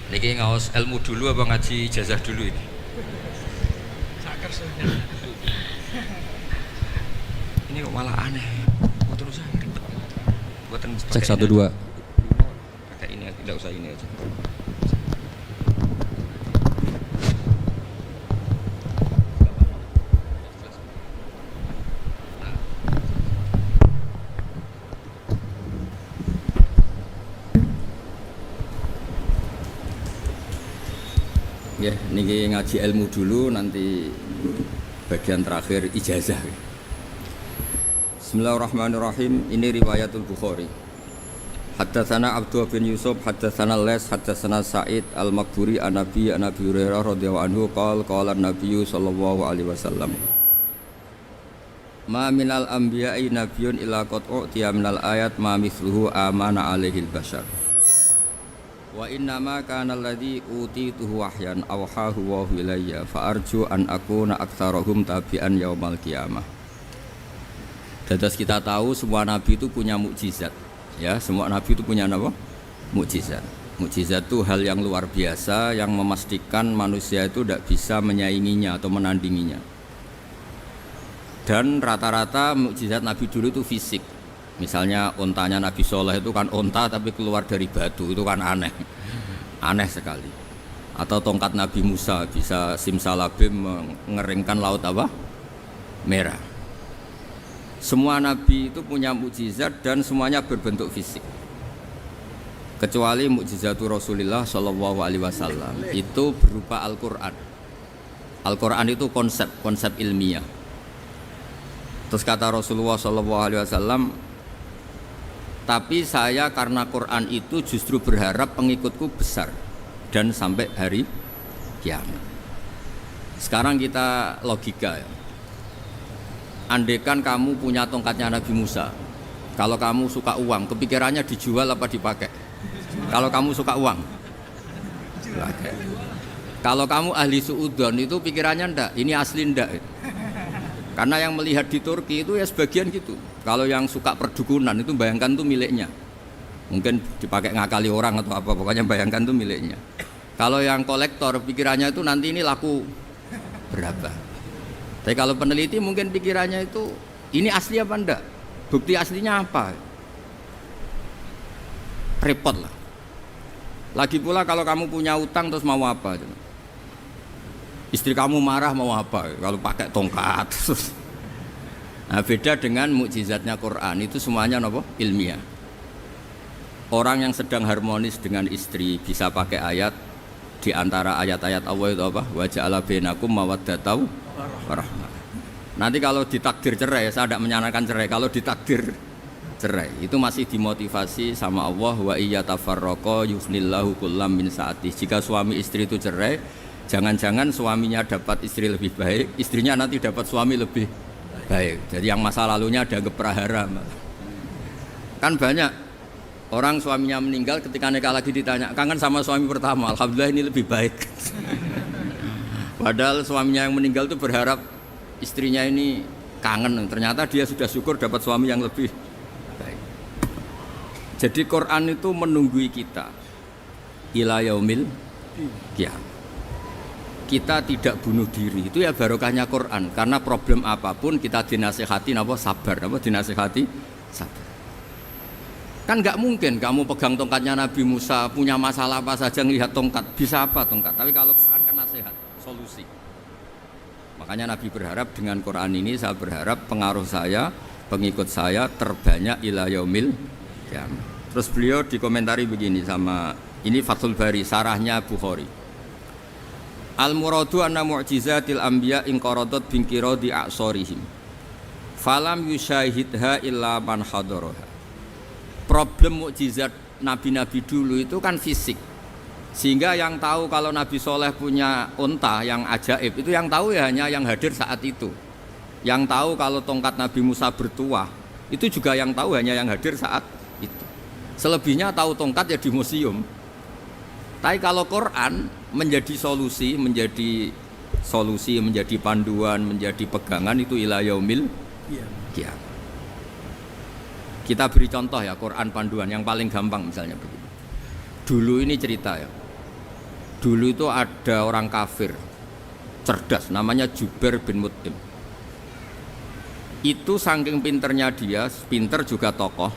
Niki ngaos ilmu dulu apa ngaji ijazah dulu ini? Saker sudah. Ini kok malah aneh. Buatan usah ribet. Buatan Cek 1 2. Pakai ini tidak usah ini aja. Ya, niki ngaji ilmu dulu nanti bagian terakhir ijazah. Bismillahirrahmanirrahim. Ini riwayatul Bukhari. Haddatsana Abdullah bin Yusuf, haddatsana Les, haddatsana Sa'id Al-Maqburi an Nabi Hurairah radhiyallahu anhu qala an-nabiy sallallahu alaihi wasallam. Ma minal anbiya'i nabiyyun illa qad u'tiya minal ayat ma mithluhu amana alaihi al-bashar. Wa innama kana alladhi utituhu wahyan awhahu wa ilayya fa arju an akuna aktsarahum tabi'an yaumal qiyamah. Dados kita tahu semua nabi itu punya mukjizat. Ya, semua nabi itu punya apa? Mukjizat. Mukjizat itu hal yang luar biasa yang memastikan manusia itu tidak bisa menyainginya atau menandinginya. Dan rata-rata mukjizat nabi dulu itu fisik. Misalnya ontanya Nabi Soleh itu kan onta tapi keluar dari batu, itu kan aneh, aneh sekali. Atau tongkat Nabi Musa bisa simsalabim mengeringkan laut apa? Merah. Semua Nabi itu punya mukjizat dan semuanya berbentuk fisik. Kecuali mukjizatul Rasulullah Shallallahu Alaihi Wasallam itu berupa Al-Quran. Al-Quran itu konsep ilmiah. Terus kata Rasulullah Shallallahu Alaihi Wasallam, tapi saya karena Quran itu justru berharap pengikutku besar dan sampai hari kiamat. Sekarang kita logika ya. Andaikan kamu punya tongkatnya Nabi Musa, kalau kamu suka uang, kepikirannya dijual apa dipakai? Kalau kamu suka uang, dipakai. Kalau kamu ahli suudon itu pikirannya ndak, ini asli ndak. Karena yang melihat di Turki itu ya sebagian gitu. Kalau yang suka perdukunan itu bayangkan tuh miliknya. Mungkin dipakai ngakali orang atau apa, pokoknya bayangkan tuh miliknya. Kalau yang kolektor pikirannya itu nanti ini laku berapa. Tapi kalau peneliti mungkin pikirannya itu ini asli apa enggak? Bukti aslinya apa? Repot lah. Lagi pula kalau kamu punya utang terus mau apa? Istri kamu marah mau apa? Kalau pakai tongkat. Nah, beda dengan mukjizatnya Quran itu semuanya apa? Ilmiah. Orang yang sedang harmonis dengan istri bisa pakai ayat di antara ayat-ayat Allah itu apa? Wa ja'ala bainakum mawaddatan warahmah. Nanti kalau ditakdir cerai, saya tidak menyarankan cerai. Kalau ditakdir cerai, itu masih dimotivasi sama Allah wa iyyatafarraqa yusnillahu kullam min sa'ati. Jika suami istri itu cerai, jangan-jangan suaminya dapat istri lebih baik, istrinya nanti dapat suami lebih baik. Jadi yang masa lalunya ada keprahara. Kan banyak orang suaminya meninggal ketika nikah lagi ditanya, kangen sama suami pertama, alhamdulillah ini lebih baik. Padahal suaminya yang meninggal itu berharap istrinya ini kangen, ternyata dia sudah syukur dapat suami yang lebih baik. Jadi Quran itu menunggui kita ila yaumil qiyamah. Kita tidak bunuh diri, itu ya barokahnya Quran. Karena problem apapun kita dinasihati apa sabar, apa dinasihati sabar. Kan nggak mungkin kamu pegang tongkatnya Nabi Musa, punya masalah apa saja ngelihat tongkat, bisa apa tongkat. Tapi kalau Quran kan nasihat, solusi. Makanya Nabi berharap dengan Quran ini, saya berharap pengaruh saya, pengikut saya terbanyak ila yaumil qiyamah. Terus beliau dikomentari begini sama ini Fathul Bari, sarahnya Bukhari. Al-muradu anna mu'jizatil anbiya inqaradat binqiradi a'sorihim falam yusyahidha illa man hadaraha. Problem mukjizat nabi-nabi dulu itu kan fisik, sehingga yang tahu kalau Nabi Soleh punya unta yang ajaib itu yang tahu ya hanya yang hadir saat itu. Yang tahu kalau tongkat Nabi Musa bertuah itu juga yang tahu hanya yang hadir saat itu. Selebihnya tahu tongkat ya di museum. Tapi kalau Quran menjadi solusi, menjadi panduan, menjadi pegangan itu ila yaumil qiyamah. Kita beri contoh ya Quran panduan yang paling gampang misalnya begini. Dulu ini cerita ya. Dulu itu ada orang kafir cerdas namanya Jubair bin Mut'im. Itu saking pinternya dia, pinter juga tokoh.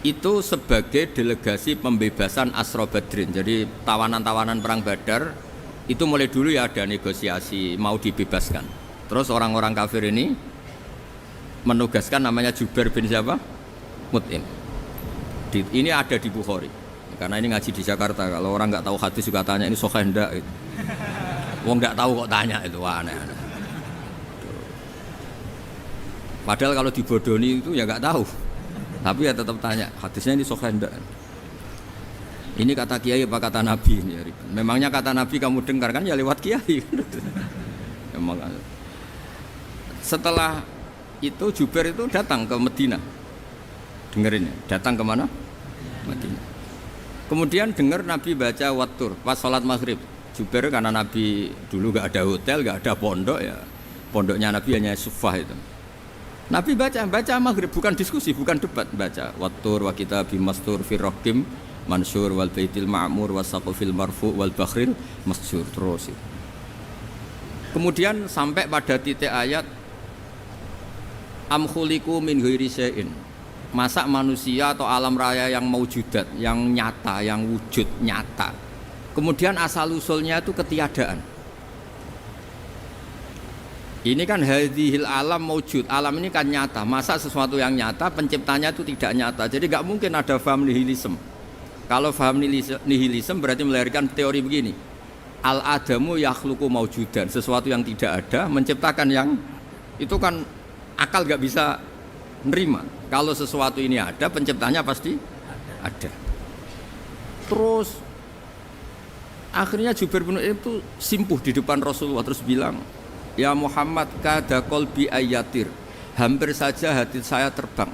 Itu sebagai delegasi pembebasan Asra Badrin. Jadi tawanan-tawanan perang Badar itu mulai dulu ya ada negosiasi mau dibebaskan. Terus orang-orang kafir ini menugaskan namanya Jubair bin siapa? Mut'im. Ini ada di Bukhari. Karena ini ngaji di Jakarta. Kalau orang nggak tahu hadis juga tanya ini sahih enggak gitu. Wong nggak tahu kok tanya itu, wah aneh-aneh. Padahal kalau dibodoni itu ya nggak tahu. Tapi ya tetap tanya, hadisnya ini sahih enggak? Ini kata kiai apa kata nabi ini? Memangnya kata nabi kamu dengar kan ya lewat kiai. Memang. Setelah itu Jubair itu datang ke Medina. Dengerin ya, datang ke mana? Medina. Kemudian dengar Nabi baca Wattur pas sholat maghrib. Jubair karena Nabi dulu nggak ada hotel, nggak ada pondok ya. Pondoknya Nabi hanya sufah itu. Nabi baca maghrib, bukan diskusi, bukan debat, baca Wattur wa kitabi mastur fi raqim mansur wal baitil ma'mur wasaqfil marfu wal bakhril masjur terus. Kemudian sampai pada titik ayat am khuliqu min ghairi syai'in. Masa manusia atau alam raya yang maujudat, yang nyata, yang wujud nyata. Kemudian asal usulnya itu ketiadaan. Ini kan hadhil alam maujud, alam ini kan nyata. Masa sesuatu yang nyata penciptanya itu tidak nyata. Jadi nggak mungkin ada faham nihilisme. Kalau faham nihilisme berarti melahirkan teori begini. Al adamu yakhluqu maujudan, sesuatu yang tidak ada menciptakan yang itu kan akal nggak bisa nerima. Kalau sesuatu ini ada, penciptanya pasti ada. Terus akhirnya Jubair bin Mut'im itu simpuh di depan Rasulullah terus bilang, "Ya Muhammad, kada qalbi ayatir." Hampir saja hati saya terbang.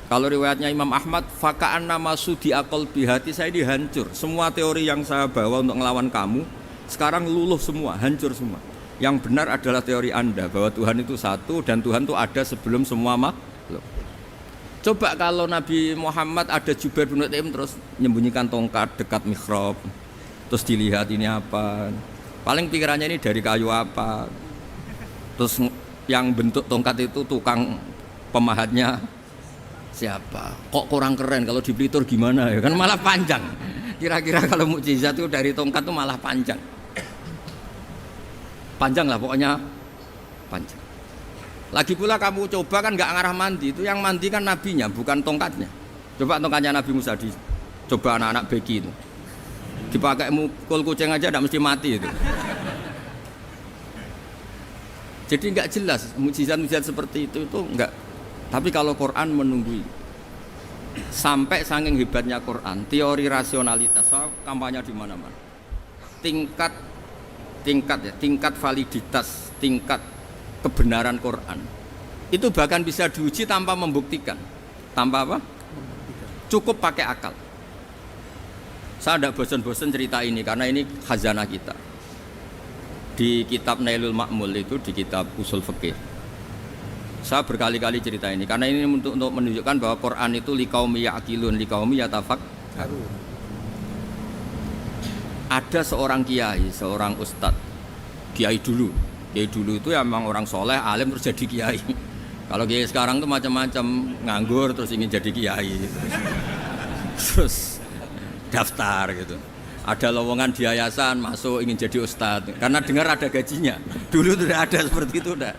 Kalau riwayatnya Imam Ahmad, faka'an nama sudi qalbi, hati saya ini hancur. Semua teori yang saya bawa untuk melawan kamu sekarang luluh semua, hancur semua. Yang benar adalah teori Anda bahwa Tuhan itu satu dan Tuhan itu ada sebelum semua makhluk. Coba kalau Nabi Muhammad ada Jubair bin Mut'im terus menyembunyikan tongkat dekat mihrab, terus dilihat ini apa, paling pikirannya ini dari kayu apa, terus yang bentuk tongkat itu tukang pemahatnya siapa, kok kurang keren, kalau di Blitar gimana ya, kan malah panjang. Kira-kira kalau mukjizat itu dari tongkat itu malah panjang lah pokoknya panjang. Lagi pula kamu coba kan nggak ngarah mandi, itu yang mandi kan nabinya bukan tongkatnya. Coba tongkatnya Nabi Musa coba anak-anak beki itu dipakai mukul kucing aja tidak mesti mati itu. Jadi nggak jelas mukjizat-mukjizat seperti itu nggak. Tapi kalau Quran menunggui sampai saking hebatnya Quran, teori rasionalitas, kampanye di mana-mana. Tingkat validitas, tingkat kebenaran Quran itu bahkan bisa diuji tanpa membuktikan, tanpa apa? Cukup pakai akal. Saya tidak bosan-bosan cerita ini karena ini khazanah kita. Di kitab Nailul Ma'mul itu, di kitab usul fikih, saya berkali-kali cerita ini karena ini untuk menunjukkan bahwa Quran itu liqaumi ya'qilun, liqaumi yatafakkarun. Ada seorang kiai, seorang ustadz, kiai dulu itu ya memang orang soleh, alim terus jadi kiai. Kalau kiai sekarang tuh macam-macam, nganggur terus ingin jadi kiai, terus daftar gitu. Ada lowongan di yayasan masuk ingin jadi ustadz karena dengar ada gajinya. Dulu tidak ada seperti itu, tidak.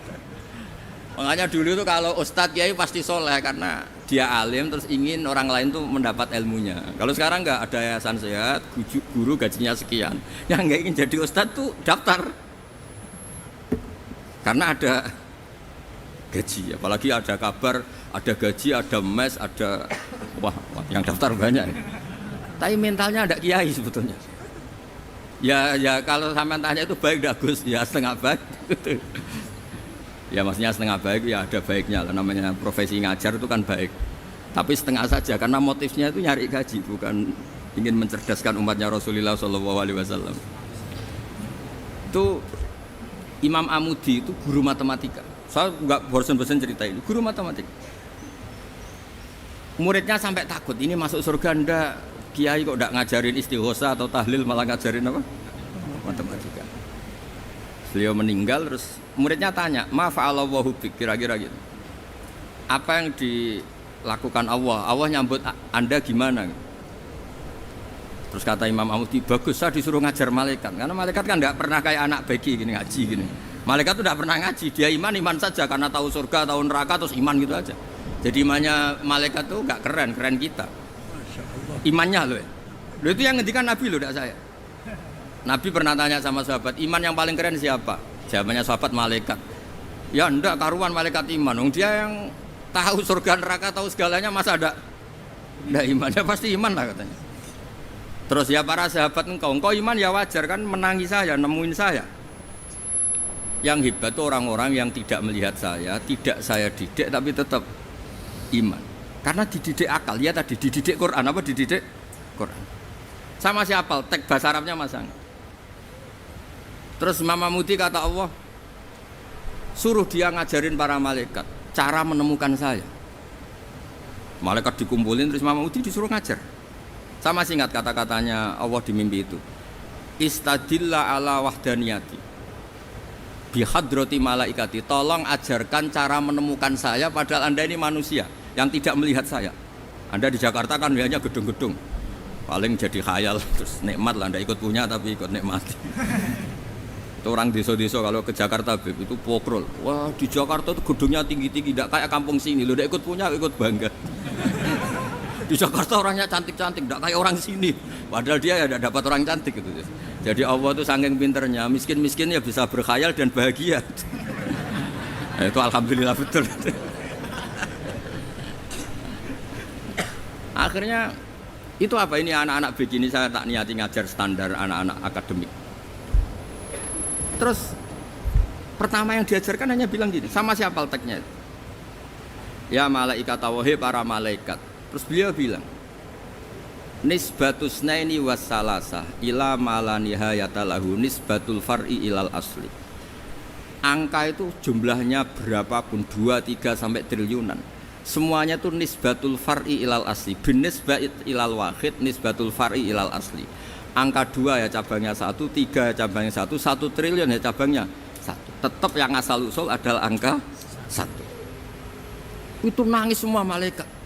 Makanya dulu tuh kalau ustadz kiai pasti soleh karena dia alim terus ingin orang lain tuh mendapat ilmunya. Kalau sekarang nggak ada yayasan sehat, guru gajinya sekian, yang nggak ingin jadi ustadz tuh daftar karena ada gaji. Apalagi ada kabar, ada gaji, ada mes, ada wah yang daftar banyak. Tapi mentalnya ada kiai sebetulnya. Ya kalau sampean tanya itu baik dah Gus, ya setengah baik. Ya maksudnya setengah baik ya ada baiknya lah, namanya profesi ngajar itu kan baik. Tapi setengah saja karena motifnya itu nyari gaji, bukan ingin mencerdaskan umatnya Rasulullah SAW. Itu Imam Amudi itu guru matematika. Saya nggak bosan-bosan cerita ini, guru matematika. Muridnya sampai takut, ini masuk surga enggak? kiai kok ndak ngajarin istighosa atau tahlil malah ngajarin apa? Matematika. Beliau meninggal terus muridnya tanya, "Ma fa'alallahu bik?" Kira-kira gitu. Apa yang dilakukan Allah? Allah nyambut Anda gimana? Terus kata Imam Amudi, bagus saya disuruh ngajar malaikat. Karena malaikat kan tidak pernah kayak anak bagi gini ngaji gini. Malaikat itu tidak pernah ngaji, dia iman saja karena tahu surga, tahu neraka terus iman gitu aja. Jadi imannya malaikat tuh nggak keren kita. Imannya loh. Loh itu yang ngendikan Nabi loh, tidak saya. Nabi pernah tanya sama sahabat, iman yang paling keren siapa? Jawabannya sahabat malaikat. Ya enggak karuan malaikat iman. Dia yang tahu surga neraka, tahu segalanya masa ada? Enggak imannya pasti iman lah katanya. Terus ya para sahabat engkau iman ya wajar kan menangi saya, nemuin saya. Yang hebat itu orang-orang yang tidak melihat saya, tidak saya didik tapi tetap iman. Karena dididik akal, ya tadi dididik Quran, apa dididik Quran. Sama siapa? Teks bahasa Arabnya masang. Terus Mama Mudi kata Allah, suruh dia ngajarin para malaikat cara menemukan saya. Malaikat dikumpulin terus Mama Mudi disuruh ngajar. Sama singkat kata-katanya Allah di mimpi itu. Istadilla ala wahdaniyati bihadrati malaikati. Tolong ajarkan cara menemukan saya padahal Anda ini manusia yang tidak melihat saya. Anda di Jakarta kan hanya gedung-gedung. Paling jadi khayal terus nikmat lah Anda ikut punya tapi ikut nikmati. Itu orang desa-desa kalau ke Jakarta itu pokrol. Wah, di Jakarta itu gedungnya tinggi-tinggi tidak kayak kampung sini. Lo udah ikut punya ikut bangga. Di Jakarta orangnya cantik-cantik, tidak kayak orang sini. Padahal dia ya tidak dapat orang cantik gitu. Jadi Allah itu saking pinternya, miskin-miskin ya bisa berkhayal dan bahagia. Nah, itu alhamdulillah betul. Akhirnya itu apa ini anak-anak begini saya tak niati ngajar standar anak-anak akademik. Terus pertama yang diajarkan hanya bilang gini, sama siapa teknya? Ya malaikat wahai para malaikat. Terus beliau bilang, nisbatus naini wassalasah ila malanihayata lahu nisbatul far'i ilal asli. Angka itu jumlahnya berapapun 2, 3 sampai triliunan. Semuanya itu nisbatul far'i ilal asli. Binisbat ilal wahid nisbatul far'i ilal asli. Angka 2 ya cabangnya 1, 3 ya cabangnya 1, 1 triliun ya cabangnya 1. Tetap yang asal usul adalah angka 1. Itu nangis semua malaikat.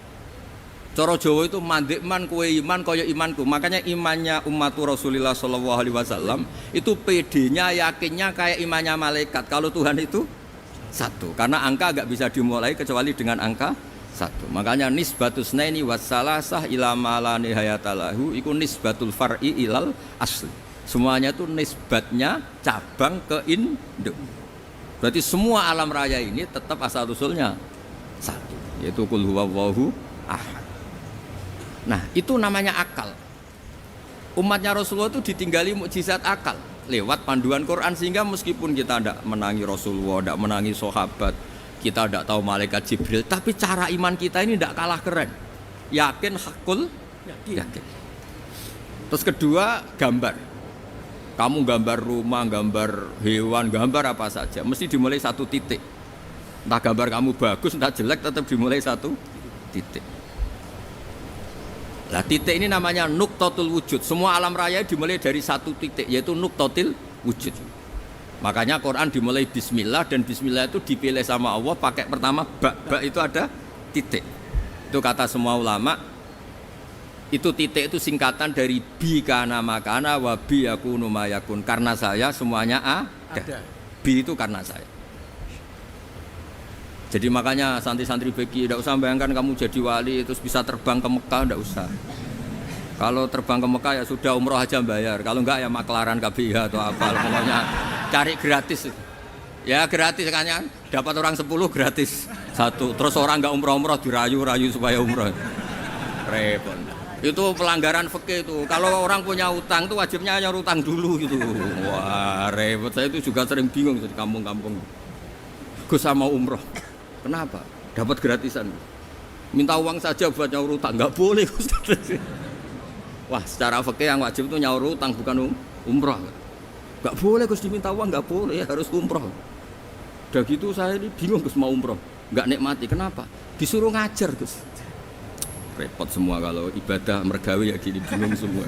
Cara Jawa itu mandikman kowe iman kaya imanku. Makanya imannya ummatu Rasulullah sallallahu alaihi wasallam itu PD-nya yakinnya kayak imannya malaikat. Kalau Tuhan itu 1. Karena angka enggak bisa dimulai kecuali dengan angka 1. Makanya nisbatus naini wassalasah ila malani hayatalahu iku nisbatul far'i ilal asli. Semuanya itu nisbatnya cabang ke induk. Berarti semua alam raya ini tetap asal usulnya 1, yaitu qul huwallahu ahad. Nah, itu namanya akal. Umatnya Rasulullah itu ditinggali mukjizat akal lewat panduan Quran sehingga meskipun kita tidak menangi Rasulullah, tidak menangi sahabat, kita tidak tahu malaikat Jibril, tapi cara iman kita ini tidak kalah keren. Yakin hakul yakin. Terus kedua, gambar. Kamu gambar rumah, gambar hewan, gambar apa saja, mesti dimulai 1 titik. Entah gambar kamu bagus, entah jelek, tetap dimulai 1 titik. Nah, titik ini namanya nuqtatul wujud. Semua alam raya dimulai dari 1 titik, yaitu nuqtatil wujud. Makanya Quran dimulai bismillah, dan bismillah itu dipilih sama Allah pakai pertama ba itu ada titik. Itu kata semua ulama. Itu titik itu singkatan dari bi kana makana wa bi yakunu mayakun. Karena saya semuanya ada. Bi itu karena saya. Jadi makanya santri-santri bagi tidak usah bayangkan kamu jadi wali terus bisa terbang ke Mekah, tidak usah. Kalau terbang ke Mekah ya sudah umroh aja bayar. Kalau enggak ya maklaran KBH atau apa. Pokoknya cari gratis. Ya gratis kan, dapat orang 10 gratis 1. Terus orang enggak umroh-umroh dirayu-rayu supaya umroh. Repot. Itu pelanggaran fikih itu. Kalau orang punya utang itu wajibnya hanya utang dulu gitu. Wah repot. Saya itu juga sering bingung di kampung-kampung. Gus sama umroh. Kenapa? Dapat gratisan. Minta uang saja buat nyaur utang, nggak boleh. Wah, secara fikih yang wajib itu nyaur utang bukan umroh. Nggak boleh Gus diminta uang, nggak boleh, harus umroh. Udah gitu saya ini bingung Gus mau umroh, nggak nikmati. Kenapa? Disuruh ngajar Gus. repot semua kalau ibadah mergawe ya gini bingung semua.